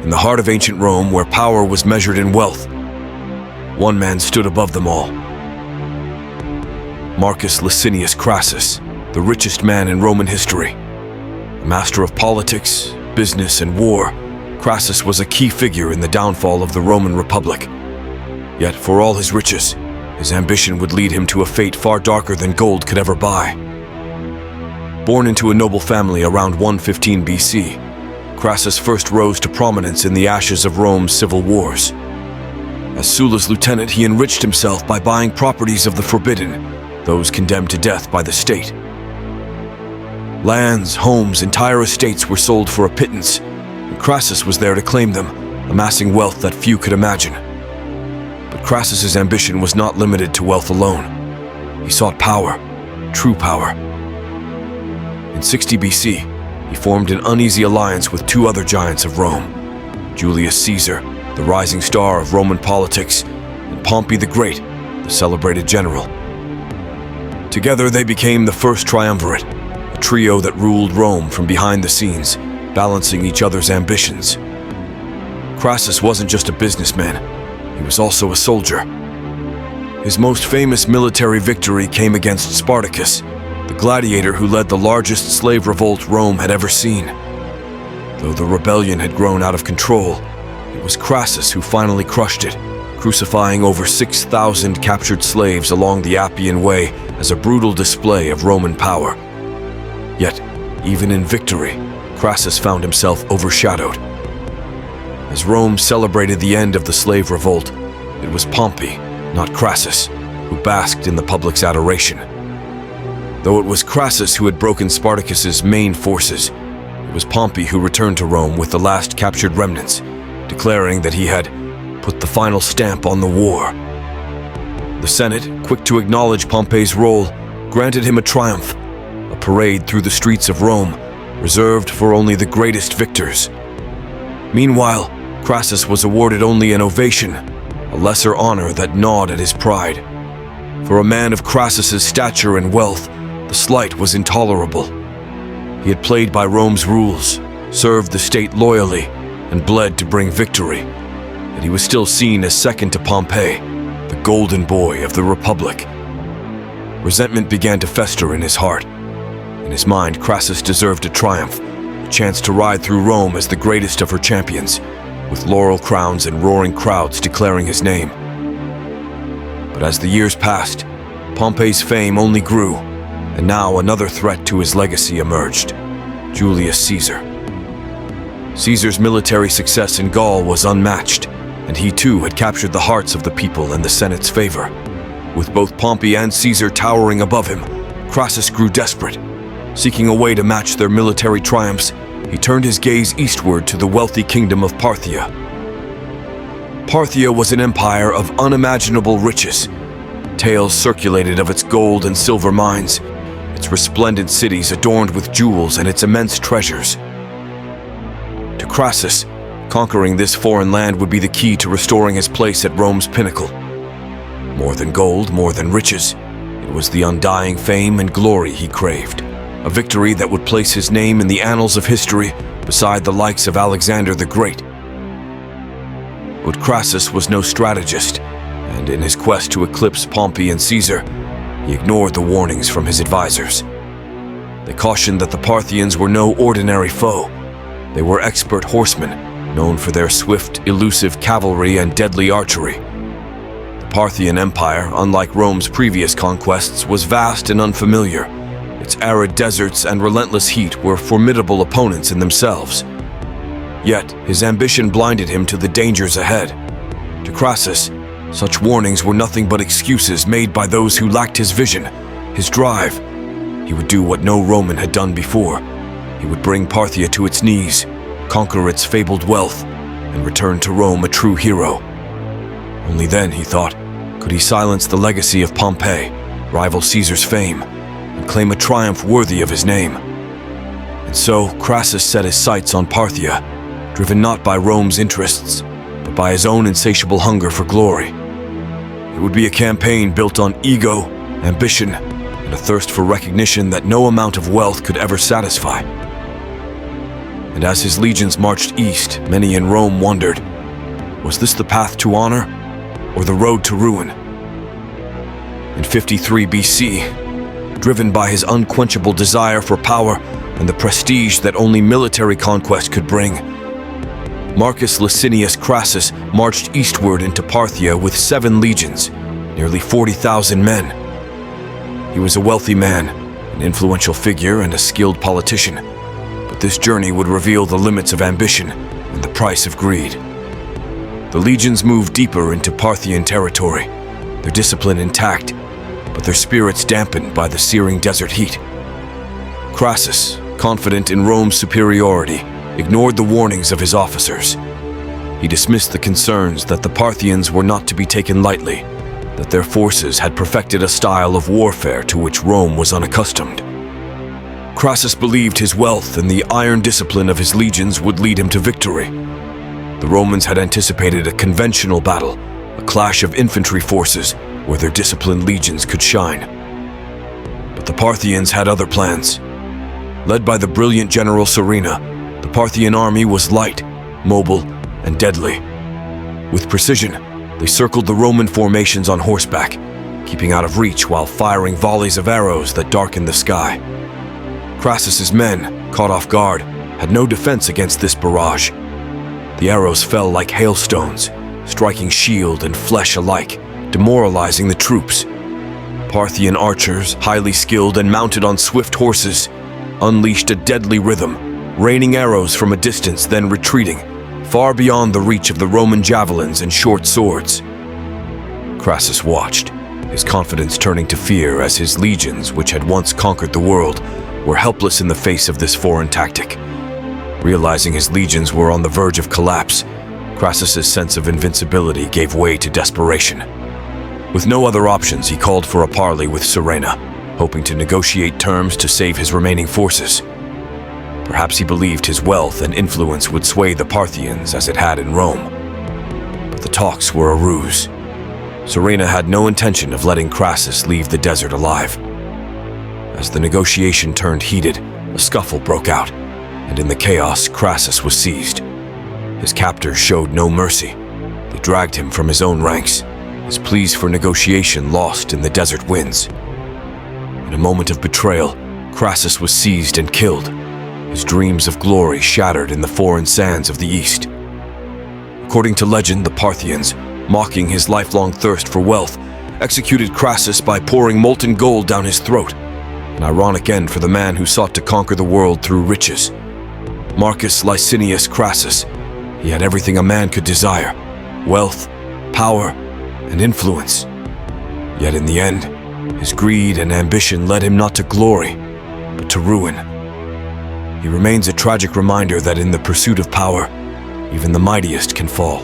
In the heart of ancient Rome, where power was measured in wealth, one man stood above them all. Marcus Licinius Crassus, the richest man in Roman history. A master of politics, business, and war, Crassus was a key figure in the downfall of the Roman Republic. Yet, for all his riches, his ambition would lead him to a fate far darker than gold could ever buy. Born into a noble family around 115 BC, Crassus first rose to prominence in the ashes of Rome's civil wars. As Sulla's lieutenant, he enriched himself by buying properties of the forbidden, those condemned to death by the state. Lands, homes, entire estates were sold for a pittance, and Crassus was there to claim them, amassing wealth that few could imagine. But Crassus's ambition was not limited to wealth alone. He sought power, true power. In 60 BC, he formed an uneasy alliance with two other giants of Rome, Julius Caesar, the rising star of Roman politics, and Pompey the Great, the celebrated general. Together they became the first triumvirate, a trio that ruled Rome from behind the scenes, balancing each other's ambitions. Crassus wasn't just a businessman, he was also a soldier. His most famous military victory came against Spartacus, the gladiator who led the largest slave revolt Rome had ever seen. Though the rebellion had grown out of control, it was Crassus who finally crushed it, crucifying over 6,000 captured slaves along the Appian Way as a brutal display of Roman power. Yet, even in victory, Crassus found himself overshadowed. As Rome celebrated the end of the slave revolt, it was Pompey, not Crassus, who basked in the public's adoration. Though it was Crassus who had broken Spartacus's main forces, it was Pompey who returned to Rome with the last captured remnants, declaring that he had put the final stamp on the war. The Senate, quick to acknowledge Pompey's role, granted him a triumph, a parade through the streets of Rome, reserved for only the greatest victors. Meanwhile, Crassus was awarded only an ovation, a lesser honor that gnawed at his pride. For a man of Crassus's stature and wealth, the slight was intolerable. He had played by Rome's rules, served the state loyally, and bled to bring victory. Yet he was still seen as second to Pompey, the golden boy of the Republic. Resentment began to fester in his heart. In his mind, Crassus deserved a triumph, a chance to ride through Rome as the greatest of her champions, with laurel crowns and roaring crowds declaring his name. But as the years passed, Pompey's fame only grew, and now another threat to his legacy emerged: Julius Caesar. Caesar's military success in Gaul was unmatched, and he too had captured the hearts of the people in the Senate's favor. With both Pompey and Caesar towering above him, Crassus grew desperate. Seeking a way to match their military triumphs, he turned his gaze eastward to the wealthy kingdom of Parthia. Parthia was an empire of unimaginable riches. Tales circulated of its gold and silver mines, its resplendent cities adorned with jewels and its immense treasures. To Crassus, conquering this foreign land would be the key to restoring his place at Rome's pinnacle. More than gold, more than riches, it was the undying fame and glory he craved, a victory that would place his name in the annals of history beside the likes of Alexander the Great. But Crassus was no strategist, and in his quest to eclipse Pompey and Caesar, he ignored the warnings from his advisors. They cautioned that the Parthians were no ordinary foe. They were expert horsemen, known for their swift, elusive cavalry and deadly archery. The Parthian Empire, unlike Rome's previous conquests, was vast and unfamiliar. Its arid deserts and relentless heat were formidable opponents in themselves. Yet, his ambition blinded him to the dangers ahead. To Crassus, such warnings were nothing but excuses made by those who lacked his vision, his drive. He would do what no Roman had done before. He would bring Parthia to its knees, conquer its fabled wealth, and return to Rome a true hero. Only then, he thought, could he silence the legacy of Pompey, rival Caesar's fame, and claim a triumph worthy of his name. And so, Crassus set his sights on Parthia, driven not by Rome's interests, but by his own insatiable hunger for glory. It would be a campaign built on ego, ambition, and a thirst for recognition that no amount of wealth could ever satisfy. And as his legions marched east, many in Rome wondered, was this the path to honor or the road to ruin? In 53 BC, driven by his unquenchable desire for power and the prestige that only military conquest could bring, Marcus Licinius Crassus marched eastward into Parthia with 7 legions, nearly 40,000 men. He was a wealthy man, an influential figure, and a skilled politician, but this journey would reveal the limits of ambition and the price of greed. The legions moved deeper into Parthian territory, their discipline intact, but their spirits dampened by the searing desert heat. Crassus, confident in Rome's superiority, ignored the warnings of his officers. He dismissed the concerns that the Parthians were not to be taken lightly, that their forces had perfected a style of warfare to which Rome was unaccustomed. Crassus believed his wealth and the iron discipline of his legions would lead him to victory. The Romans had anticipated a conventional battle, a clash of infantry forces where their disciplined legions could shine. But the Parthians had other plans. Led by the brilliant general Serena, the Parthian army was light, mobile, and deadly. With precision, they circled the Roman formations on horseback, keeping out of reach while firing volleys of arrows that darkened the sky. Crassus's men, caught off guard, had no defense against this barrage. The arrows fell like hailstones, striking shield and flesh alike, demoralizing the troops. Parthian archers, highly skilled and mounted on swift horses, unleashed a deadly rhythm, raining arrows from a distance, then retreating, far beyond the reach of the Roman javelins and short swords. Crassus watched, his confidence turning to fear as his legions, which had once conquered the world, were helpless in the face of this foreign tactic. Realizing his legions were on the verge of collapse, Crassus's sense of invincibility gave way to desperation. With no other options, he called for a parley with Serena, hoping to negotiate terms to save his remaining forces. Perhaps he believed his wealth and influence would sway the Parthians as it had in Rome. But the talks were a ruse. Serena had no intention of letting Crassus leave the desert alive. As the negotiation turned heated, a scuffle broke out, and in the chaos, Crassus was seized. His captors showed no mercy. They dragged him from his own ranks, his pleas for negotiation lost in the desert winds. In a moment of betrayal, Crassus was seized and killed, his dreams of glory shattered in the foreign sands of the East. According to legend, the Parthians, mocking his lifelong thirst for wealth, executed Crassus by pouring molten gold down his throat, an ironic end for the man who sought to conquer the world through riches. Marcus Licinius Crassus, he had everything a man could desire: wealth, power, and influence. Yet in the end, his greed and ambition led him not to glory, but to ruin. He remains a tragic reminder that in the pursuit of power, even the mightiest can fall.